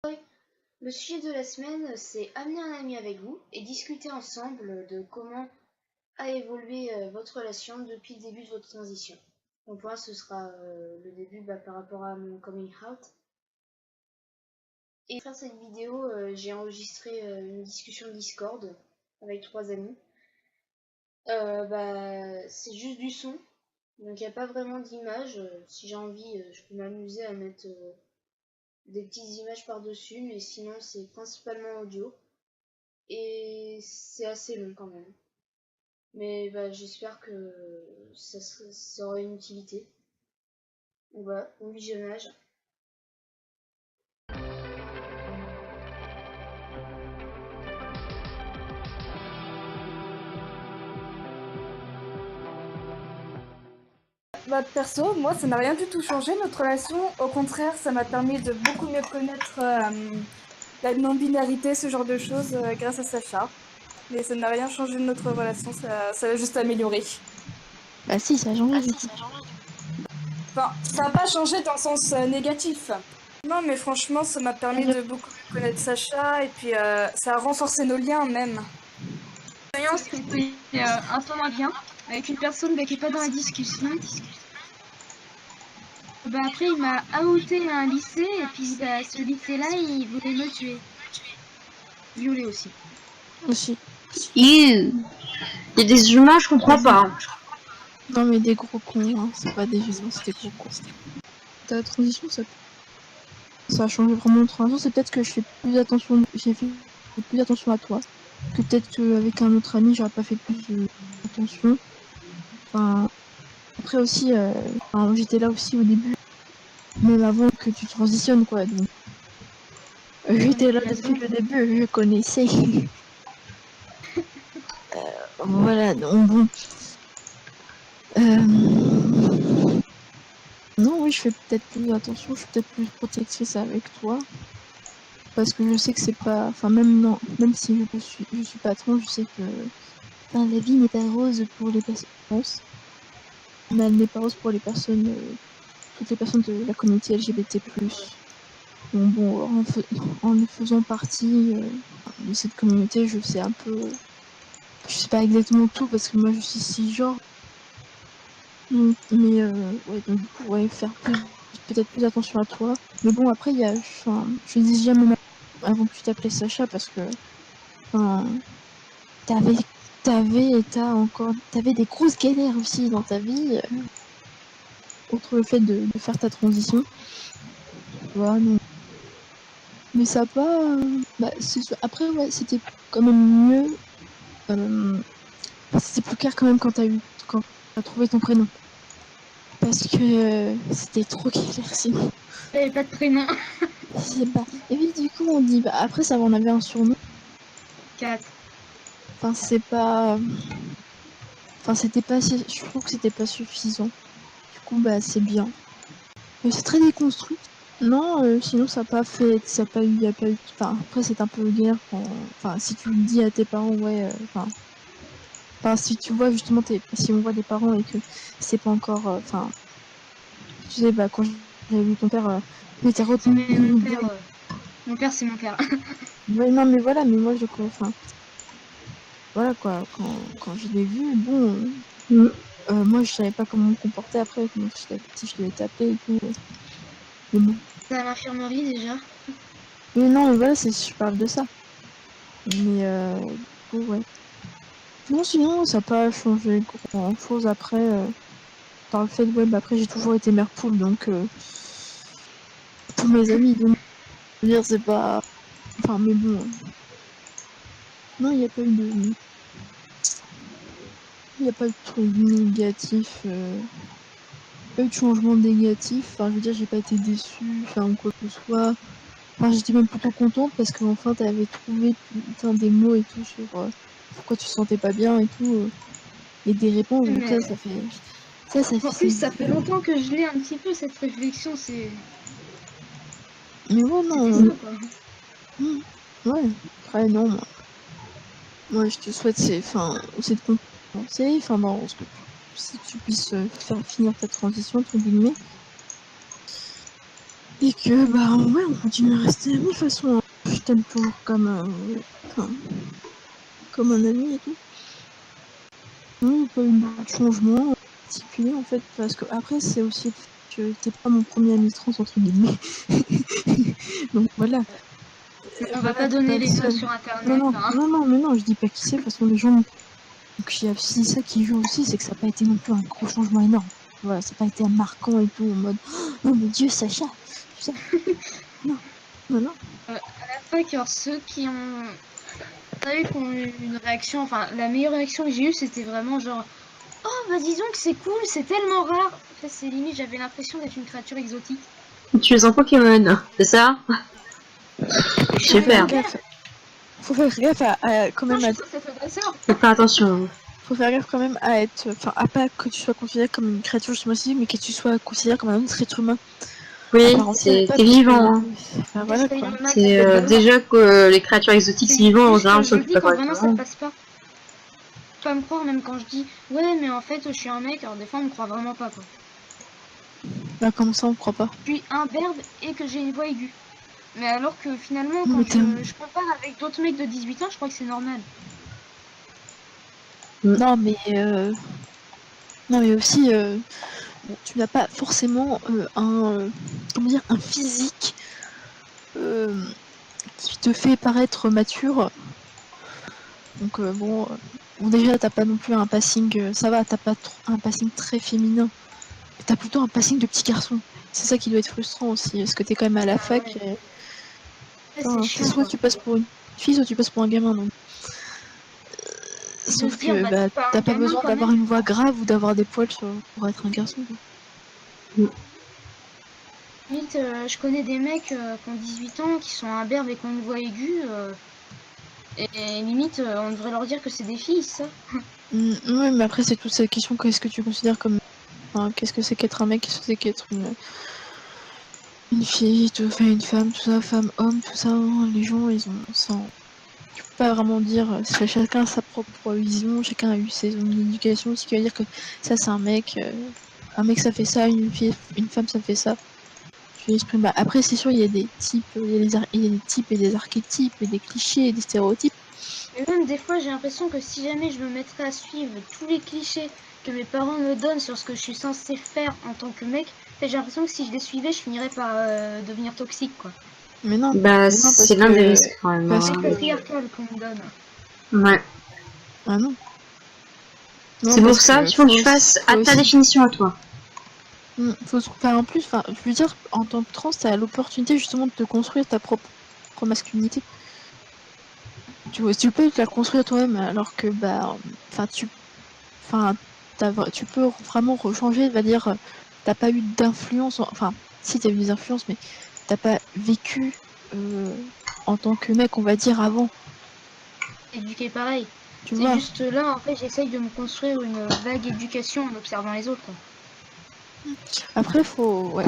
Le sujet de la semaine, c'est amener un ami avec vous et discuter ensemble de comment a évolué votre relation depuis le début de votre transition. Mon point, ce sera le début par rapport à mon coming out. Et pour faire cette vidéo, j'ai enregistré une discussion Discord avec 3 amis. C'est juste du son, donc il n'y a pas vraiment d'image. Si j'ai envie, je peux m'amuser à mettre des petites images par-dessus, mais sinon c'est principalement audio. Et c'est assez long quand même. Mais j'espère que ça aura une utilité. Donc voilà, bon visionnage. Perso, moi, ça n'a rien du tout changé notre relation. Au contraire, ça m'a permis de beaucoup mieux connaître la non-binarité, ce genre de choses, grâce à Sacha. Mais ça n'a rien changé de notre relation, ça l'a juste amélioré. Bah si, ça a changé du coup. Enfin, ça n'a pas changé dans le sens négatif. Non, mais franchement, ça m'a permis de beaucoup mieux connaître Sacha, et puis ça a renforcé nos liens même. L'expérience était un peu moins bien, avec une personne qui n'est pas dans la discussion. Après, il m'a outé à un lycée, et puis ce lycée-là, il voulait me tuer. Violer aussi. Aussi. Il y a des humains, je comprends pas. Hein. Non mais des gros cons, hein. C'est pas des humains, c'est des gros cons. Ta transition, ça a changé vraiment de transition. C'est peut-être que j'ai fait plus attention à toi. Que peut-être qu'avec un autre ami, j'aurais pas fait plus attention. Enfin, après aussi, j'étais là aussi au début, même avant que tu transitionnes quoi. Donc, j'étais là depuis le début, je connaissais. Voilà, donc bon. Non, oui, je fais peut-être plus attention, je suis peut-être plus protectrice avec toi. Parce que je sais que c'est pas. Enfin, même si je suis patron, je sais que. Enfin, la vie n'est pas rose pour les personnes. Mais elle n'est pas rose pour les personnes. Toutes les personnes de la communauté LGBT. Donc bon, en faisant partie de cette communauté, je sais un peu. Je sais pas exactement tout parce que moi je suis cisgenre. Mais ouais, donc du coup, ouais, faire peut-être plus attention à toi. Mais bon, après, il y a. Enfin, je dis jamais avant que tu t'appelais Sacha parce que. Enfin, t'avais des grosses galères aussi dans ta vie. Outre le fait de faire ta transition. Voilà, non. Mais ça a pas. Après, ouais, c'était quand même mieux. C'était plus clair quand même quand t'as trouvé ton prénom. Parce que c'était trop clair sinon. J'avais pas de prénom. Et puis du coup, on dit. Après, ça va, on avait un surnom. 4. Enfin, c'est pas. Enfin, c'était pas. Je trouve que c'était pas suffisant. Du coup, c'est bien. Mais c'est très déconstruit. Non, sinon ça n'a pas fait. Ça a pas eu. Y a pas eu. Enfin, après, c'est un peu galère quand. Enfin, si tu le dis à tes parents, ouais. Enfin, si tu vois justement. Si on voit des parents et que c'est pas encore. Enfin. Tu sais, quand j'ai vu ton père. Mais t'as retenu. Mon père, c'est mon père. Ouais, non, mais voilà, mais moi, enfin. Voilà quoi, quand je l'ai vu, bon. Moi, je savais pas comment me comporter après. Moi, si je devais taper et tout. Mais bon. T'es à l'infirmerie déjà. Mais non, mais voilà, je parle de ça. Mais bon, ouais. Non, sinon, ça n'a pas changé grand chose après. Par le fait, ouais, après, j'ai toujours été mère poule, donc. Pour mes amis, donc. Je veux dire, c'est pas. Enfin, mais bon. Non, il n'y a pas eu de. Il n'y a pas eu de truc négatif. Pas eu de changement négatif. Enfin, je veux dire, j'ai pas été déçue, enfin, ou quoi que ce soit. Enfin, j'étais même plutôt contente parce qu'enfin, t'avais trouvé des mots et tout sur pourquoi tu te sentais pas bien et tout. Et des réponses, donc Mais... ça fait. En plus, ça fait longtemps que je l'ai un petit peu cette réflexion, c'est. Mais ouais, non. C'était ça, quoi. Ouais, après, non. Moi, je te souhaite, c'est de compenser, enfin, dans ce que si tu puisses finir ta transition, entre guillemets. Et que, bah, ouais, on continue à rester amis, de toute façon. Je t'aime toujours enfin, comme un ami et tout. Non, il n'y a pas eu de changement particulier, en fait, parce que après, c'est aussi le fait que t'es pas mon premier ami trans, entre guillemets. Donc voilà. On va Voilà, pas t'es donner le les noms seul. sur Non, internet, non, hein. non, non, mais non, je dis pas qui c'est, de toute façon, les gens. Donc, il y a aussi ça qui joue aussi, c'est que ça n'a pas été non plus un gros changement énorme. Voilà, ça n'a pas été marquant et tout, en mode oh mon dieu, Sacha, tu sais. Non, non, non. À la fac, alors ceux qui ont pas eu, qui ont eu une réaction, enfin la meilleure réaction que j'ai eue, c'était vraiment genre oh bah disons que c'est cool, c'est tellement rare. En fait, c'est limite, j'avais l'impression d'être une créature exotique. Tu es un Pokémon, c'est ça? Faut faire Super. gaffe. Faut faire gaffe quand Non, même je à, suis censée être agresseur. Faut faire attention. faut faire gaffe quand même à être, enfin, à pas que tu sois considéré comme une créature justement aussi, mais que tu sois considéré comme un autre être humain à Oui, part entière et pas c'est parce que, vivant. Hein. enfin, voilà quoi. Spider-Man, ça C'est fait peur. déjà que les créatures exotiques, c'est vivant, en Juste, général, on je le s'occupe dis pas quand vraiment ça correctement. passe pas. Faut pas me croire même quand je dis ouais mais en fait je suis un mec, alors des fois on me croit vraiment pas quoi. Bah comme ça on croit pas. Je suis imberbe et que j'ai une voix aiguë. Mais alors que finalement Mais quand je compare avec d'autres mecs de 18 ans, je crois que c'est normal. Non mais non mais aussi bon, tu n'as pas forcément comment dire, un physique qui te fait paraître mature. Donc bon, déjà t'as pas non plus un passing, ça va, t'as pas un passing très féminin. T'as plutôt un passing de petit garçon. C'est ça qui doit être frustrant aussi, parce que t'es quand même à la fac. Ouais. Et, C'est c'est chiant soit quoi. tu passes pour une fille, soit tu passes pour un gamin. Donc. De se Sauf dire que bah bah, t'es pas un t'as pas gamin besoin quand d'avoir même. une voix grave ou d'avoir des poils pour être un garçon. Quoi. Limite, je connais des mecs qui ont 18 ans, qui sont imberbes et qui ont une voix aiguë. Et limite, on devrait leur dire que c'est des filles, ça. Ouais, mais après c'est toute cette question, qu'est-ce que tu considères comme... Enfin, qu'est-ce que c'est qu'être un mec, qu'est-ce que c'est qu'être une fille, tout, enfin, une femme, tout ça, femme, homme, tout ça, hein, les gens ils ont... Tu peux pas vraiment dire, chacun a sa propre vision, chacun a eu ses éducation, ce qui veut dire que ça c'est un mec ça fait ça, une fille, une femme ça fait ça. Tu l'exprimes. Bah, après c'est sûr il y a des types, il y a des types et des archétypes et des clichés et des stéréotypes. Mais même des fois, j'ai l'impression que si jamais je me mettrais à suivre tous les clichés que mes parents me donnent sur ce que je suis censée faire en tant que mec, j'ai l'impression que si je les suivais, je finirais par devenir toxique, quoi. Mais non, Bah, parce c'est l'un des que risques quand même. parce C'est que patriarcal qu'on me donne. Ouais. ah non. C'est pour ça qu'il faut que tu fasses à ta définition à toi. Faut se faire en plus, enfin, je veux dire, en tant que trans, t'as l'opportunité justement de te construire ta propre masculinité. Tu vois, tu peux te la construire toi-même, alors que bah, enfin, tu peux vraiment changer, va dire, t'as pas eu d'influence, enfin, si t'as eu des influences, mais t'as pas vécu en tant que mec, on va dire avant. Éduquer pareil. Tu C'est vois. juste là, en fait, j'essaye de me construire une vague éducation en observant les autres, quoi. Après, faut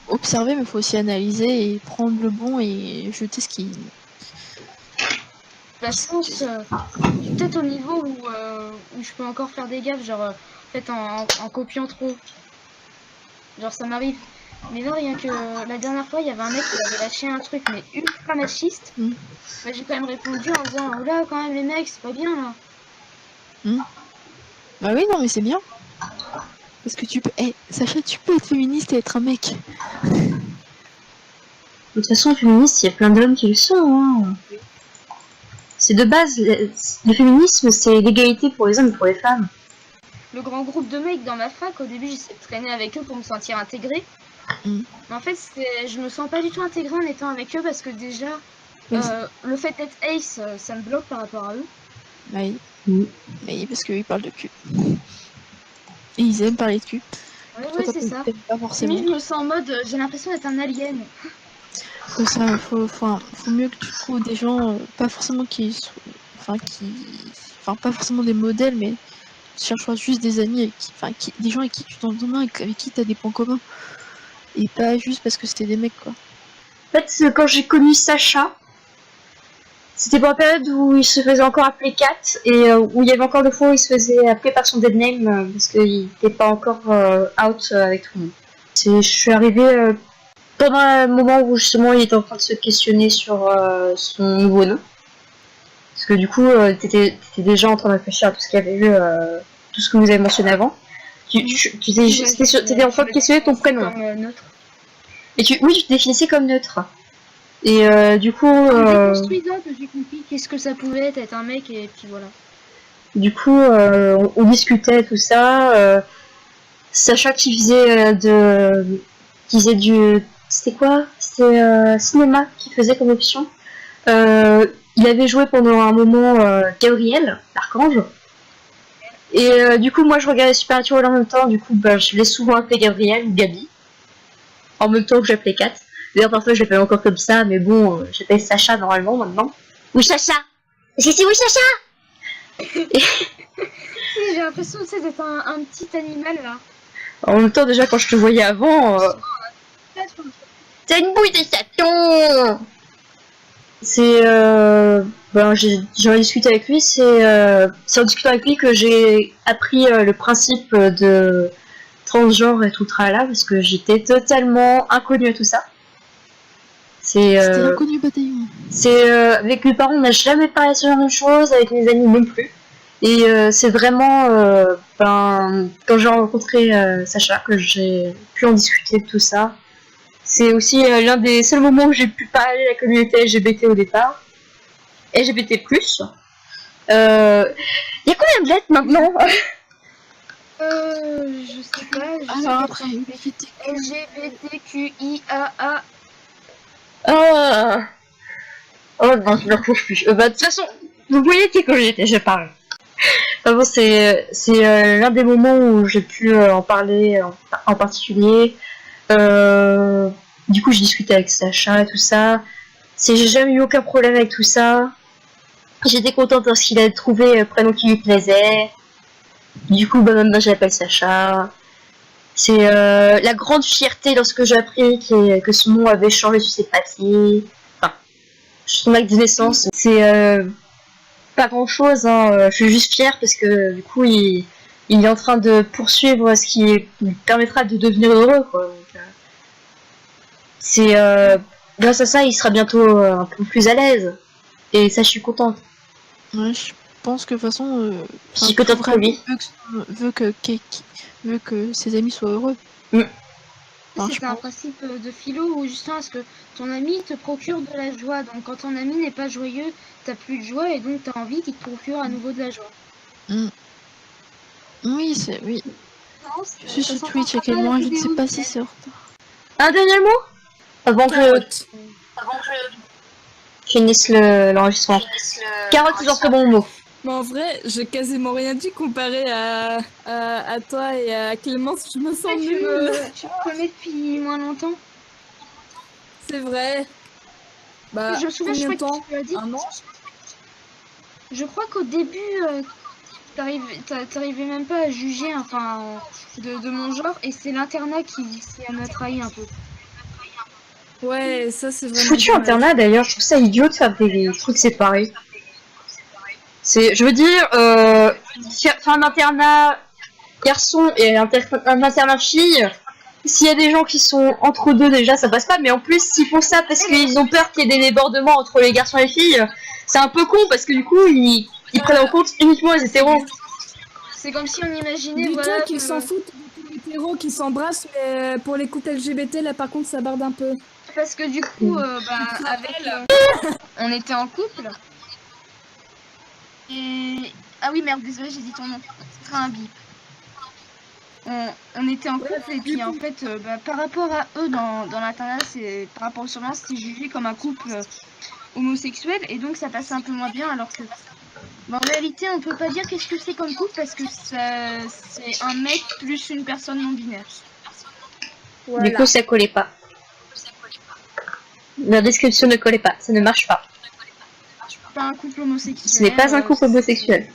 observer, mais faut aussi analyser et prendre le bon et jeter ce qui. La chance, peut-être au niveau où je peux encore faire des gaffes, genre, en fait, en copiant trop. Genre, ça m'arrive. Mais là, rien que la dernière fois, il y avait un mec qui avait lâché un truc, mais ultra machiste. Bah, j'ai quand même répondu en disant, oh là, quand même, les mecs, c'est pas bien, là. Bah oui, non, mais c'est bien. Parce que tu peux. Sacha, tu peux être féministe et être un mec. De toute façon, féministe, il y a plein d'hommes qui le sont. Hein. C'est de base, le féminisme, c'est l'égalité pour les hommes et pour les femmes. Le grand groupe de mecs dans ma fac, au début, j'essayais de traîner avec eux pour me sentir intégrée. Mais en fait, je me sens pas du tout intégrée en étant avec eux parce que déjà, le fait d'être ace, ça me bloque par rapport à eux. Oui. Mais parce qu'ils parlent de cul. Et ils aiment parler de cul. Ouais, c'est ça. Pas forcément. Je me sens en mode, j'ai l'impression d'être un alien. Faut mieux que tu trouves des gens, pas forcément pas forcément des modèles, mais cherche juste des amis des gens avec qui tu t'entends bien, avec qui t'as des points communs. Et pas juste parce que c'était des mecs, quoi. En fait, quand j'ai connu Sacha, c'était pour la période où il se faisait encore appeler Kat et où il y avait encore des fois où il se faisait appeler par son dead name parce qu'il n'était pas encore out avec tout le monde. Je suis arrivée pendant un moment où justement il était en train de se questionner sur son nouveau nom. Parce que du coup, t'étais déjà en train de réfléchir à tout ce qu'il y avait eu, tout ce que vous avez mentionné avant. T'étais en train de questionner ton prénom. Comme neutre. Et oui, tu te définissais comme neutre. Et du coup... En déconstruisant que j'ai compris qu'est-ce que ça pouvait être un mec et puis voilà. Du coup, on discutait tout ça. Sacha qui faisait du... C'était quoi? C'était cinéma qui faisait comme option. Il avait joué pendant un moment Gabriel, l'archange. Et du coup, moi je regardais Supernatural en même temps. Du coup, je l'ai souvent appelé Gabriel ou Gabi. En même temps que j'appelais Kat. D'ailleurs, parfois je l'appelle encore comme ça, mais bon, j'appelle Sacha normalement maintenant. Oui, Sacha! Est-ce que c'est oui, Sacha? J'ai l'impression d'être un petit animal là. En même temps, déjà, quand je te voyais avant, t'as une bouille de station. C'est j'en ai discuté avec lui, c'est en discutant avec lui que j'ai appris le principe de transgenre et tout le tralala, parce que j'étais totalement inconnue à tout ça. C'était l'inconnu bataillon. Avec mes parents, on n'a jamais parlé de ce genre de choses, avec mes amis non plus. Et c'est vraiment quand j'ai rencontré Sacha que j'ai pu en discuter de tout ça. C'est aussi l'un des seuls moments où j'ai pu parler de la communauté LGBT au départ. LGBT+. Il y a combien de lettres maintenant? Je sais pas. Alors après, LGBTQIAA. Oh non, je ne retrouve plus. De toute façon, vous voyez qui que j'étais, je parle. Bon, c'est l'un des moments où j'ai pu en parler en particulier. Du coup, j'ai discuté avec Sacha et tout ça. J'ai jamais eu aucun problème avec tout ça. J'étais contente parce qu'il a trouvé un prénom qui lui plaisait. Du coup, maintenant, je l'appelle Sacha. C'est la grande fierté lorsque j'ai appris que son nom avait changé sur ses papiers. Enfin, son acte de naissance. C'est pas grand chose, hein. Je suis juste fière parce que du coup, il est en train de poursuivre ce qui lui permettra de devenir heureux, quoi. Donc, c'est grâce à ça, il sera bientôt un peu plus à l'aise. Et ça, je suis contente. Ouais, je pense que de toute façon, Je suis contente pour lui. Veut que ses amis soient heureux. Enfin, C'est un principe de philo où justement est-ce que ton ami te procure de la joie. Donc quand ton ami n'est pas joyeux, t'as plus de joie et donc t'as envie qu'il te procure à nouveau de la joie. Oui, oui. Je suis sur Twitch actuellement, je ne sais pas si c'est en retard. Un dernier mot avant que je finisse l'enregistrement. Carotte, c'est genre très bon mot. Mais en vrai, j'ai quasiment rien dit comparé à toi et à Clémence. Je me sens nulle. Tu me connais depuis moins longtemps. C'est vrai. Bah, Je me souviens, je crois que tu as dit. Un an. Je crois qu'au début, t'arrivais même pas à juger de mon genre et c'est l'internat qui m'a trahi un peu. Ouais, ça c'est vraiment. Foutu internat d'ailleurs, je trouve ça idiot de faire des trucs séparés. Je veux dire, faire un internat garçon et un internat fille, s'il y a des gens qui sont entre deux déjà, ça passe pas, mais en plus, s'ils font ça parce qu'ils ont peur qu'il y ait des débordements entre les garçons et les filles, c'est un peu con parce que du coup, ils prennent en compte uniquement les hétéros. C'est comme si on imaginait, Dis-toi qu'ils s'en foutent des hétéros qui s'embrassent, mais pour les couples LGBT, là par contre, ça barde un peu. Parce que du coup, on était en couple. Et... Ah oui, merde, désolé, j'ai dit ton nom. Ce sera un bip. On était en couple et puis en fait, par rapport à eux dans l'internat, par rapport aux surveillances, c'est jugé comme un couple homosexuel et donc ça passe un peu moins bien alors que... en réalité, on peut pas dire qu'est-ce que c'est comme couple parce que c'est un mec plus une personne non binaire. Voilà. Du coup, ça collait pas. La description ne collait pas, ça ne marche pas. Pas un couple homosexuel. Ce n'est pas un couple homosexuel.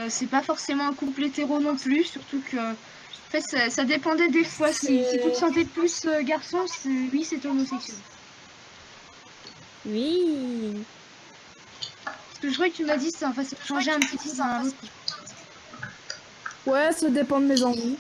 C'est pas forcément un couple hétéro non plus, surtout que en fait, ça dépendait des fois. Si tu te sentais plus garçon, oui, c'est homosexuel. Oui. Parce que je crois que tu m'as dit ça changer un petit peu dans un autre. Ouais, ça dépend de mes envies.